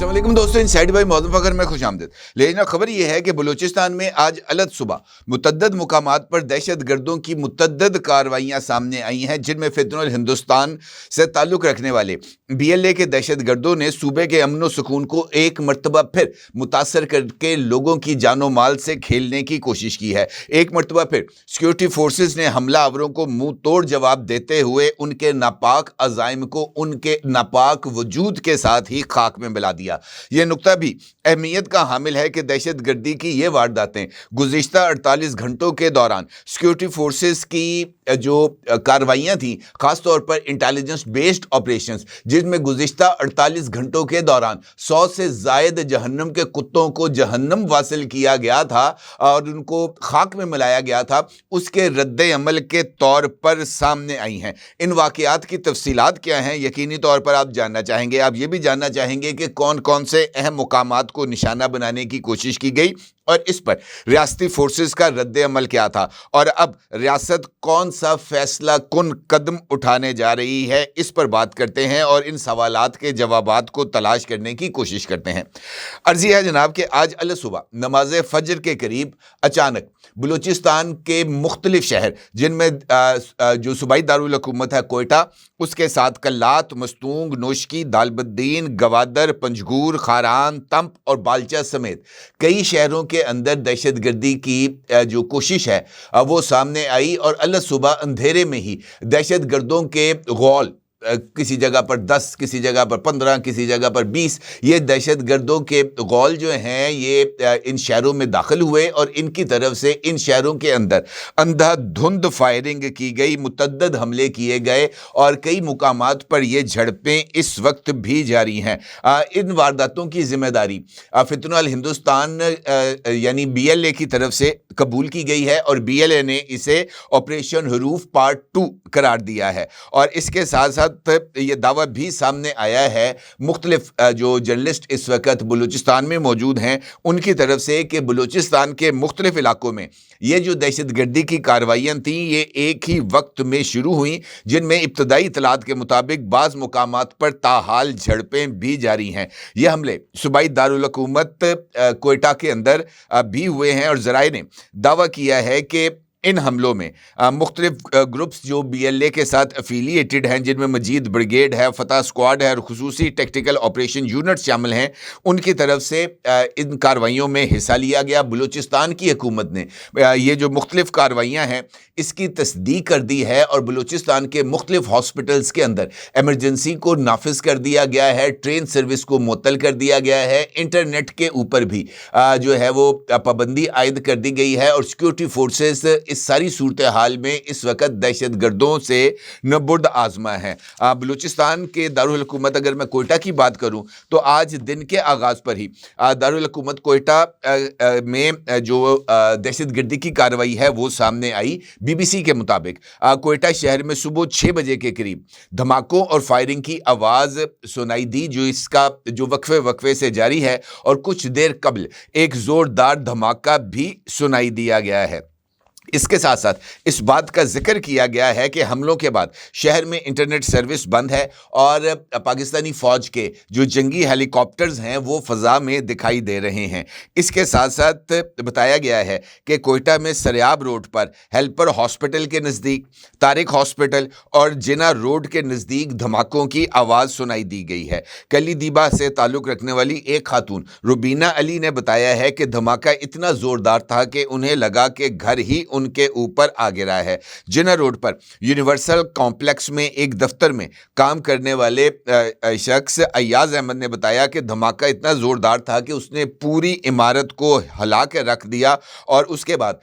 अस्सलाम वालेकुम दोस्तों, इनसाइड बाय मौजूद फकर में खुशामदीद। लेकिन खबर यह है कि बलूचिस्तान में आज अलग सुबह मुतद्दद मुकामात पर दहशत गर्दों की मुतद्दद कार्रवाइयाँ सामने आई हैं, जिनमें फितनुल हिंदुस्तान से ताल्लुक़ रखने वाले BLA के दहशत गर्दों ने सूबे के अमन व सुकून को एक मरतबा फिर मुतासर करके लोगों की जानो माल से खेलने की कोशिश की है। एक मरतबा फिर सिक्योरिटी फोर्सेस ने हमला आवरों को मुंह तोड़ जवाब देते हुए उनके नापाक अज़ाइम को उनके नापाक वजूद के साथ ही खाक में मिला दिया। यह नुक्ता भी अहमियत का हामिल है कि दहशत गर्दी की ये वारदातें गुज़िश्ता 48 घंटों के दौरान सिक्योरिटी फोर्सेस की जो कार्रवाइयाँ थी, ख़ास तौर पर इंटेलिजेंस बेस्ड ऑपरेशंस, जिसमें गुज़िश्ता 48 घंटों के दौरान 100 से ज़ायद जहन्नम के कुत्तों को जहन्नम वासिल किया गया था और उनको खाक में मिलाया गया था, उसके रद्द अमल के तौर पर सामने आई हैं। इन वाक़यात की तफसीलात क्या हैं, यकीनी तौर पर आप जानना चाहेंगे। आप ये भी जानना चाहेंगे कि कौन कौन से अहम मुकामात को निशाना बनाने की कोशिश की गई और इस पर रियासती फोर्सेस का रद्द अमल क्या था और अब रियासत कौन सा फैसला कुन कदम उठाने जा रही है, इस पर बात करते हैं और इन सवालात के जवाबात को तलाश करने की कोशिश करते हैं। अर्जी है जनाब कि आज अल सुबह नमाज फजर के करीब अचानक बलूचिस्तान के मुख्तलिफ शहर, जिनमें जो सूबाई दारुल हुकूमत है कोयटा, उसके साथ कल्लात, मस्तूंग, नोशकी, दालबद्दीन, गवादर, पंजगूर, खारान, तंप और बालचा समेत कई शहरों के अंदर दहशतगर्दी की जो कोशिश है वो सामने आई और अल सुबह अंधेरे में ही दहशतगर्दों के गौल, किसी जगह पर 10, किसी जगह पर 15, किसी जगह पर 20, ये दहशतगर्दों के गौल जो हैं ये इन शहरों में दाखिल हुए और इनकी तरफ से इन शहरों के अंदर अंधाधुंध फायरिंग की गई, मुतद्दद हमले किए गए और कई मुकामात पर ये झड़पें इस वक्त भी जारी हैं। इन वारदातों की जिम्मेदारी फितनुल हिंदुस्तान यानी BLA की तरफ से कबूल की गई है और BLA ने इसे ऑपरेशन हरूफ पार्ट 2 करार दिया है और इसके साथ साथ ये दावा भी सामने आया है मुख्तलिफ जो जर्नलिस्ट इस वक्त बलूचिस्तान में मौजूद हैं उनकी तरफ से कि बलूचिस्तान के मुख्तलिफ इलाकों में ये जो दहशतगर्दी की कार्रवाइयाँ थीं ये एक ही वक्त में शुरू हुई, जिनमें इब्तदाई इतलात के मुताबिक बाज़ मुकामात पर ताहाल झड़पें भी जारी हैं। ये हमले सूबाई दारुल हुकूमत कोयटा के अंदर भी हुए हैं और ज़राए ने दावा किया है कि इन हमलों में मुख्तलिफ ग्रुप्स जो BLA के साथ एफिलिएटेड हैं, जिनमें मजीद ब्रिगेड है, फतह स्क्वाड है और खुसूसी टेक्टिकल ऑपरेशन यूनिट शामिल हैं, उनकी तरफ से इन कार्रवाइयों में हिस्सा लिया गया। बलूचिस्तान की हुकूमत ने ये जो मुख्तलिफ कार्रवाइयाँ हैं इसकी तस्दीक कर दी है और बलूचिस्तान के मुख्तलिफ हॉस्पिटल्स के अंदर एमरजेंसी को नाफिज कर दिया गया है, ट्रेन सर्विस को मुअत्तल कर दिया गया है, इंटरनेट के ऊपर भी जो है वो पाबंदी आयद कर दी गई है और सिक्योरिटी फोर्सेस इस सारी सूरत हाल में इस वक्त दहशत गर्दों से नबुर्द आजमा है। बलूचिस्तान के दारुल हुकूमत, अगर मैं कोयटा की बात करूं तो आज दिन के आगाज़ पर ही दारुल हुकूमत कोयटा में जो दहशत गर्दी की कार्रवाई है वो सामने आई। BBC के मुताबिक कोयटा शहर में सुबह 6 बजे के करीब धमाकों और फायरिंग की आवाज़ सुनाई दी, जो इसका जो वक्फे से जारी है और कुछ देर कबल एक ज़ोरदार धमाका भी सुनाई दिया गया है। इसके साथ साथ इस बात का जिक्र किया गया है कि हमलों के बाद शहर में इंटरनेट सर्विस बंद है और पाकिस्तानी फ़ौज के जो जंगी हेलीकॉप्टर्स हैं वो फ़ज़ा में दिखाई दे रहे हैं। इसके साथ साथ बताया गया है कि कोयटा में सरियाब रोड पर हेल्पर हॉस्पिटल के नज़दीक, तारिक हॉस्पिटल और जिना रोड के नज़दीक धमाकों की आवाज़ सुनाई दी गई है। कली दीबा से ताल्लुक़ रखने वाली एक खातून रुबीना अली ने बताया है कि धमाका इतना ज़ोरदार था कि उन्हें लगा कि घर ही उनके ऊपर आ गिरा है। जिना रोड पर यूनिवर्सल कॉम्प्लेक्स में एक दफ्तर में काम करने वाले शख्स अय्याज अहमद ने बताया कि धमाका इतना ज़ोरदार था कि उसने पूरी इमारत को हिला के रख दिया और उसके बाद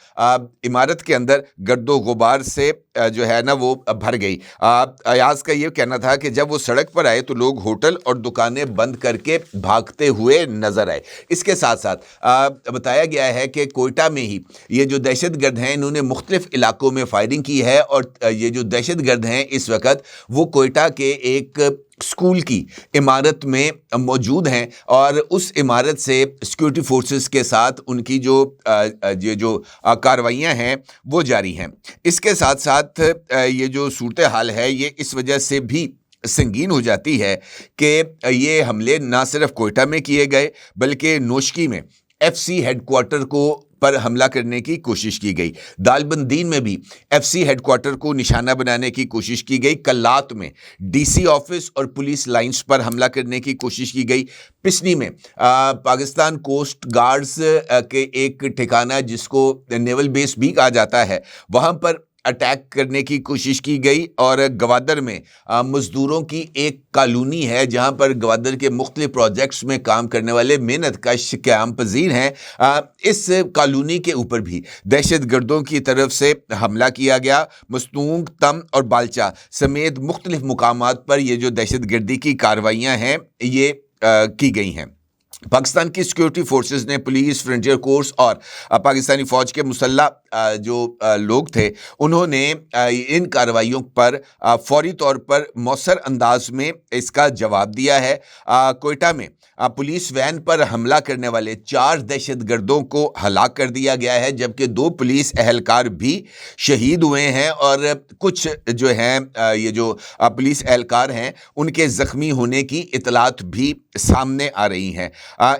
इमारत के अंदर गर्दो गुबार से जो है ना वो भर गई। अयाज का ये कहना था कि जब वो सड़क पर आए तो लोग होटल और दुकानें बंद करके भागते हुए नजर आए। इसके साथ साथ बताया गया है कि कोयटा में ही ये जो दहशतगर्द हैं इन्होंने मुख्तलिफ इलाकों में फायरिंग की है और ये जो दहशतगर्द हैं इस वक्त वो कोयटा के एक स्कूल की इमारत में मौजूद हैं और उस इमारत से सिक्योरिटी फोर्सेस के साथ उनकी जो कार्रवाइयाँ हैं वो जारी हैं। इसके साथ साथ ये जो सूरत हाल है ये इस वजह से भी संगीन हो जाती है कि ये हमले ना सिर्फ कोयटा में किए गए बल्कि नोशकी में एफसी हेडक्वार्टर को पर हमला करने की कोशिश की गई। दालबंदीन में भी एफसी हेडक्वार्टर को निशाना बनाने की कोशिश की गई। कल्लात में डीसी ऑफिस और पुलिस लाइंस पर हमला करने की कोशिश की गई। पिसनी में पाकिस्तान कोस्ट गार्ड्स के एक ठिकाना जिसको नेवल बेस भी कहा जाता है, वहाँ पर अटैक करने की कोशिश की गई। और गवादर में मजदूरों की एक कॉलोनी है जहां पर गवादर के मुख्तलिफ प्रोजेक्ट्स में काम करने वाले मेहनत कश क़याम पजीर हैं। इस कॉलोनी के ऊपर भी दहशत गर्दों की तरफ से हमला किया गया। मस्तूंग, तम और बालचा समेत मुख्तलिफ मुकामात पर ये जो दहशत गर्दी की कार्रवाइयाँ हैं ये की गई हैं। पाकिस्तान की सिक्योरिटी फोर्सेस ने पुलिस, फ्रंटियर कोर्स और पाकिस्तानी फ़ौज के मुसल्ला जो लोग थे उन्होंने इन कार्रवाइयों पर फौरी तौर पर मौसर अंदाज में इसका जवाब दिया है। कोयटा में पुलिस वैन पर हमला करने वाले 4 दहशतगर्दों को हलाक कर दिया गया है, जबकि 2 पुलिस एहलकार भी शहीद हुए हैं और कुछ जो हैं ये जो पुलिस एहलकार हैं उनके ज़ख्मी होने की इतलात भी सामने आ रही हैं।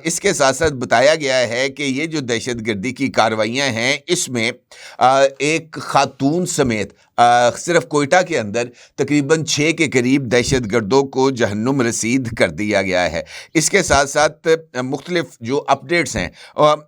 इसके साथ साथ बताया गया है कि ये जो दहशतगर्दी की कार्रवाइयाँ हैं इसमें एक खातून समेत सिर्फ कोयटा के अंदर तकरीबन 6 के करीब दहशतगर्दों को जहन्नुम रसीद कर दिया गया है। इसके साथ साथ मुख्तलिफ जो अपडेट्स हैं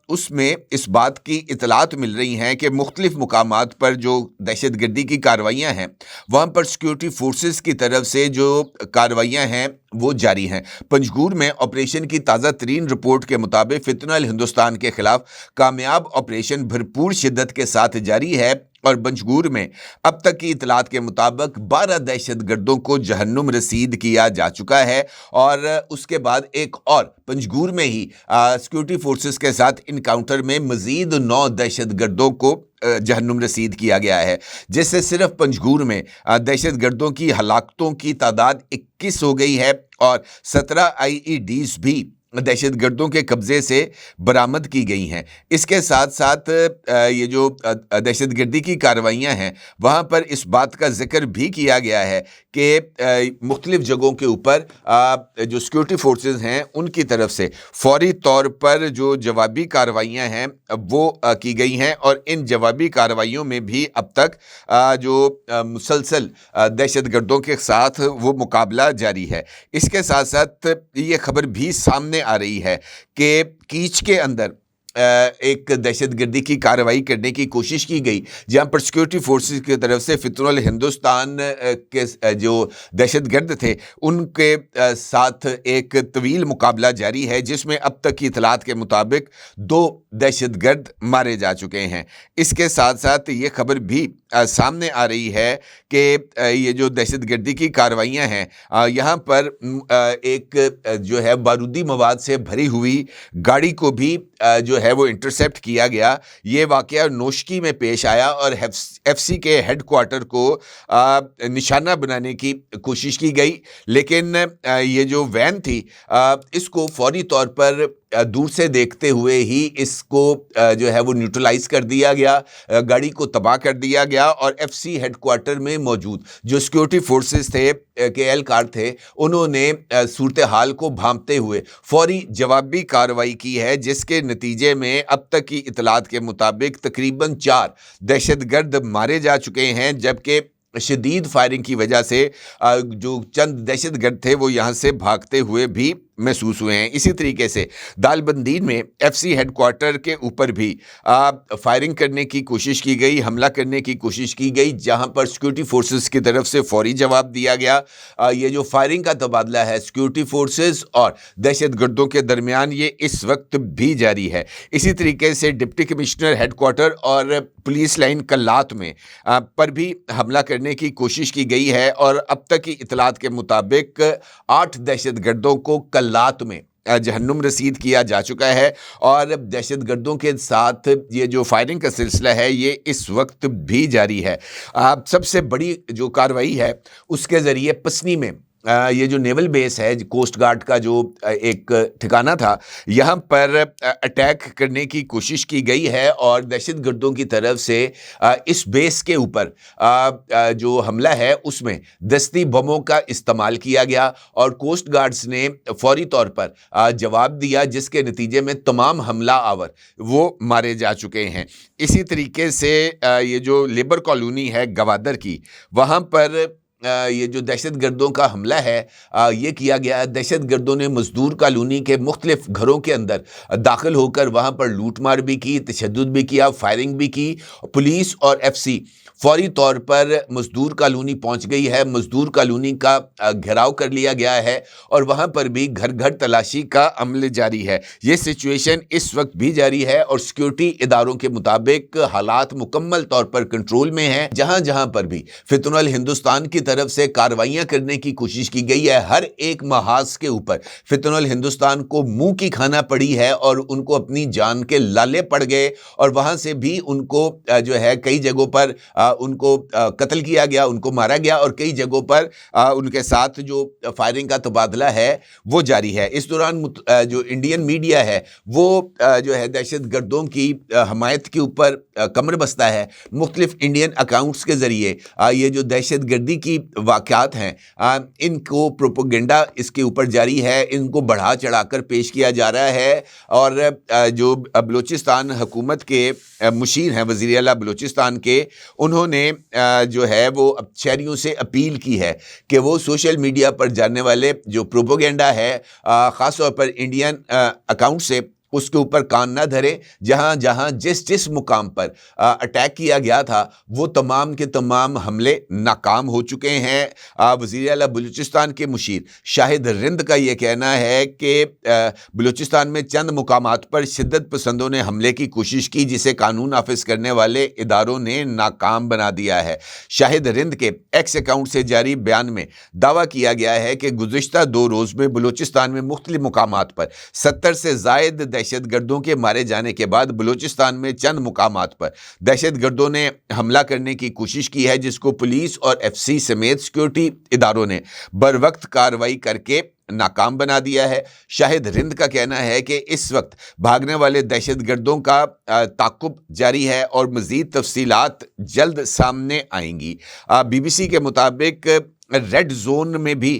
उसमें इस बात की इतलात मिल रही हैं कि मुख्तलिफ मुकामात पर जो दहशतगर्दी की कार्रवाइयाँ हैं वहाँ पर सिक्योरिटी फोर्सेस की तरफ से जो कार्रवाइयाँ हैं वो जारी हैं। पंजगूर में ऑपरेशन की ताज़ा तरीन रिपोर्ट के मुताबिक फितनल हिंदुस्तान के खिलाफ कामयाब ऑपरेशन भरपूर शिद्दत के साथ जारी है और पंजगूर में अब तक की इतलात के मुताबिक 12 दहशतगर्दों को जहन्नुम रसीद किया जा चुका है। और उसके बाद एक और पंजगूर में ही सिक्योरिटी फोर्सेस के साथ इनकाउंटर में मज़ीद 9 दहशतगर्दों को जहन्नुम रसीद किया गया है, जिससे सिर्फ पंजगूर में दहशतगर्दों की हलाकतों की तादाद 21 हो गई है और 17 IEDs भी दहशतगर्दों के कब्ज़े से बरामद की गई हैं। इसके साथ साथ ये जो दहशतगर्दी की कार्रवाइयाँ हैं वहाँ पर इस बात का जिक्र भी किया गया है कि मुख्तलिफ जगहों के ऊपर जो सिक्योरिटी फोर्सेस हैं उनकी तरफ से फौरी तौर पर जो जवाबी कार्रवाइयाँ हैं वो की गई हैं और इन जवाबी कार्रवाइयों में भी अब तक जो मुसलसल दहशतगर्दों के साथ वो मुकाबला जारी है। इसके साथ साथ ये खबर भी सामने आ रही है कि कीच के अंदर एक दहशतगर्दी की कार्रवाई करने की कोशिश की गई जहां पर सिक्योरिटी फोर्सेस की तरफ से फितनल हिंदुस्तान के जो दहशतगर्द थे उनके साथ एक तवील मुकाबला जारी है, जिसमें अब तक की इतलात के मुताबिक 2 दहशतगर्द मारे जा चुके हैं। इसके साथ साथ ये खबर भी सामने आ रही है कि ये जो दहशतगर्दी की कार्रवाइयाँ हैं यहाँ पर एक जो है बारूदी मवाद से भरी हुई गाड़ी को भी जो है वो इंटरसेप्ट किया गया। ये वाक़या नोशकी में पेश आया और एफसी के हेडक्वार्टर को निशाना बनाने की कोशिश की गई, लेकिन ये जो वैन थी इसको फौरी तौर पर दूर से देखते हुए ही इसको जो है वो न्यूट्रलाइज कर दिया गया, गाड़ी को तबाह कर दिया गया और एफसी हेडक्वार्टर में मौजूद जो सिक्योरिटी फोर्सेस थे के एहलकार थे उन्होंने सूरत हाल को भांपते हुए फौरी जवाबी कार्रवाई की है, जिसके नतीजे में अब तक की इतलात के मुताबिक तकरीबन 4 दहशतगर्द मारे जा चुके हैं, जबकि शदीद फायरिंग की वजह से जो चंद दहशतगर्द थे वो यहाँ से भागते हुए भी महसूस हुए हैं। इसी तरीके से दालबंदीन में एफसी हेडक्वार्टर के ऊपर भी फायरिंग करने की कोशिश की गई, हमला करने की कोशिश की गई, जहां पर सिक्योरिटी फोर्सेस की तरफ से फौरी जवाब दिया गया। ये जो फायरिंग का तबादला है सिक्योरिटी फोर्सेस और दहशतगर्दों के दरमियान ये इस वक्त भी जारी है। इसी तरीके से डिप्टी कमिश्नर हेडक्वार्टर और पुलिस लाइन कल्लात में पर भी हमला करने की कोशिश की गई है और अब तक की इतलात के मुताबिक 8 दहशतगर्दों को कल्लात में जहन्नुम रसीद किया जा चुका है और दहशतगर्दों के साथ ये जो फायरिंग का सिलसिला है ये इस वक्त भी जारी है। सबसे बड़ी जो कार्रवाई है उसके ज़रिए पसनी में یہ جو نیول بیس ہے کوسٹ گارڈ کا جو ایک ٹھکانہ تھا یہاں پر اٹیک کرنے کی کوشش کی گئی ہے اور دہشت گردوں کی طرف سے اس بیس کے اوپر جو حملہ ہے اس میں دستی بموں کا استعمال کیا گیا اور کوسٹ گارڈز نے فوری طور پر جواب دیا جس کے نتیجے میں تمام حملہ آور وہ مارے جا چکے ہیں۔ اسی طریقے سے یہ جو لیبر کالونی ہے گوادر کی وہاں پر یہ جو دہشت گردوں کا حملہ ہے یہ کیا گیا۔ دہشت گردوں نے مزدور کالونی کے مختلف گھروں کے اندر داخل ہو کر وہاں پر لوٹ مار بھی کی، تشدد بھی کیا، فائرنگ بھی کی۔ پولیس اور ایف سی فوری طور پر مزدور کالونی پہنچ گئی ہے، مزدور کالونی کا گھیراؤ کر لیا گیا ہے اور وہاں پر بھی گھر گھر تلاشی کا عمل جاری ہے۔ یہ سچویشن اس وقت بھی جاری ہے اور سیکیورٹی اداروں کے مطابق حالات مکمل طور پر کنٹرول میں ہیں۔ جہاں جہاں پر بھی فتن الہندوستان کی طرف سے کارروائیاں کرنے کی کوشش کی گئی ہے، ہر ایک محاذ کے اوپر فتن الہندوستان کو منہ کی کھانا پڑی ہے اور ان کو اپنی جان کے لالے پڑ گئے اور وہاں سے بھی ان کو جو ہے کئی جگہوں پر ان کو قتل کیا گیا، ان کو مارا گیا اور کئی جگہوں پر ان کے ساتھ جو فائرنگ کا تبادلہ ہے وہ جاری ہے۔ اس دوران جو انڈین میڈیا ہے وہ جو ہے دہشت گردوں کی حمایت کے اوپر کمر بستہ ہے۔ مختلف انڈین اکاؤنٹس کے ذریعے یہ جو دہشت گردی کی واقعات ہیں ان کو پروپیگنڈا اس کے اوپر جاری ہے، ان کو بڑھا چڑھا کر پیش کیا جا رہا ہے اور جو بلوچستان حکومت کے مشیر ہیں وزیر اعلیٰ بلوچستان کے، انہوں نے جو ہے وہ شہریوں سے اپیل کی ہے کہ وہ سوشل میڈیا پر جاننے والے جو پروپیگنڈا ہے خاص طور پر انڈین اکاؤنٹ سے اس کے اوپر کان نہ دھرے۔ جہاں جہاں جس مقام پر اٹیک کیا گیا تھا وہ تمام کے تمام حملے ناکام ہو چکے ہیں۔ وزیر اعلیٰ بلوچستان کے مشیر شاہد رند کا یہ کہنا ہے کہ بلوچستان میں چند مقامات پر شدت پسندوں نے حملے کی کوشش کی جسے قانون نافذ کرنے والے اداروں نے ناکام بنا دیا ہے۔ شاہد رند کے ایکس اکاؤنٹ سے جاری بیان میں دعویٰ کیا گیا ہے کہ گزشتہ 2 روز میں بلوچستان میں مختلف مقامات پر 70 سے زائد دہشت گردوں کے مارے جانے کے بعد بلوچستان میں چند مقامات پر دہشت گردوں نے حملہ کرنے کی کوشش کی ہے جس کو پولیس اور ایف سی سمیت سیکیورٹی اداروں نے بروقت کارروائی کر کے ناکام بنا دیا ہے۔ شاہد رند کا کہنا ہے کہ اس وقت بھاگنے والے دہشت گردوں کا تعاقب جاری ہے اور مزید تفصیلات جلد سامنے آئیں گی۔ بی بی سی کے مطابق ریڈ زون میں بھی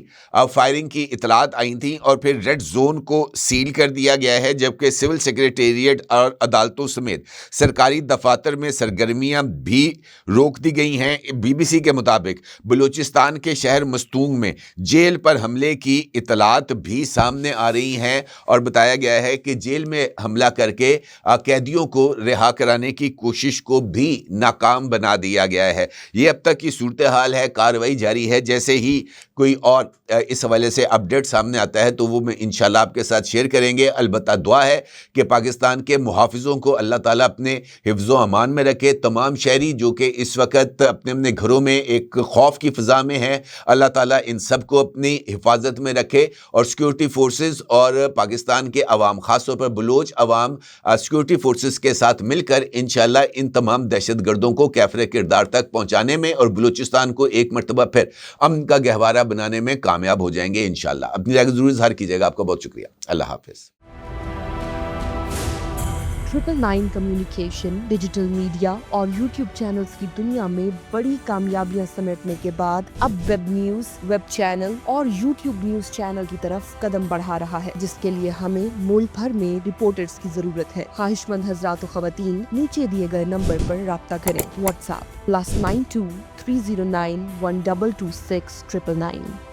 فائرنگ کی اطلاعات آئی تھیں اور پھر ریڈ زون کو سیل کر دیا گیا ہے، جبکہ سول سیکریٹریٹ اور عدالتوں سمیت سرکاری دفاتر میں سرگرمیاں بھی روک دی گئی ہیں۔ بی بی سی کے مطابق بلوچستان کے شہر مستونگ میں جیل پر حملے کی اطلاعات بھی سامنے آ رہی ہیں اور بتایا گیا ہے کہ جیل میں حملہ کر کے قیدیوں کو رہا کرانے کی کوشش کو بھی ناکام بنا دیا گیا ہے۔ یہ اب تک کی صورتحال ہے، کارروائی جاری ہے۔ جیسے ہی کوئی اور اس حوالے سے اپڈیٹ سامنے آتا ہے تو وہ میں انشاءاللہ آپ کے ساتھ شیئر کریں گے۔ البتہ دعا ہے کہ پاکستان کے محافظوں کو اللہ تعالیٰ اپنے حفظ و امان میں رکھے۔ تمام شہری جو کہ اس وقت اپنے اپنے گھروں میں ایک خوف کی فضا میں ہیں، اللہ تعالیٰ ان سب کو اپنی حفاظت میں رکھے اور سیکیورٹی فورسز اور پاکستان کے عوام خاص طور پر بلوچ عوام سیکیورٹی فورسز کے ساتھ مل کر انشاءاللہ ان تمام دہشت گردوں کو کیفر کردار تک پہنچانے میں اور بلوچستان کو ایک مرتبہ پھر امن کا گہوارہ بنانے میں کامیاب ہو جائیں گے انشاءاللہ۔ اپنی رائے ضرور اظہار کیجیے گا۔ آپ کا بہت شکریہ۔ اللہ حافظ۔ 999 کمیونیکیشن، ڈیجیٹل میڈیا اور یوٹیوب چینلز کی دنیا میں بڑی کامیابیاں سمیٹنے کے بعد اب ویب نیوز، ویب چینل اور یوٹیوب نیوز چینل کی طرف قدم بڑھا رہا ہے، جس کے لیے ہمیں ملک بھر میں رپورٹرز کی ضرورت ہے۔ خواہش مند حضرات و خواتین نیچے دیے گئے نمبر پر رابطہ کریں۔ What's app +92 309 1226 999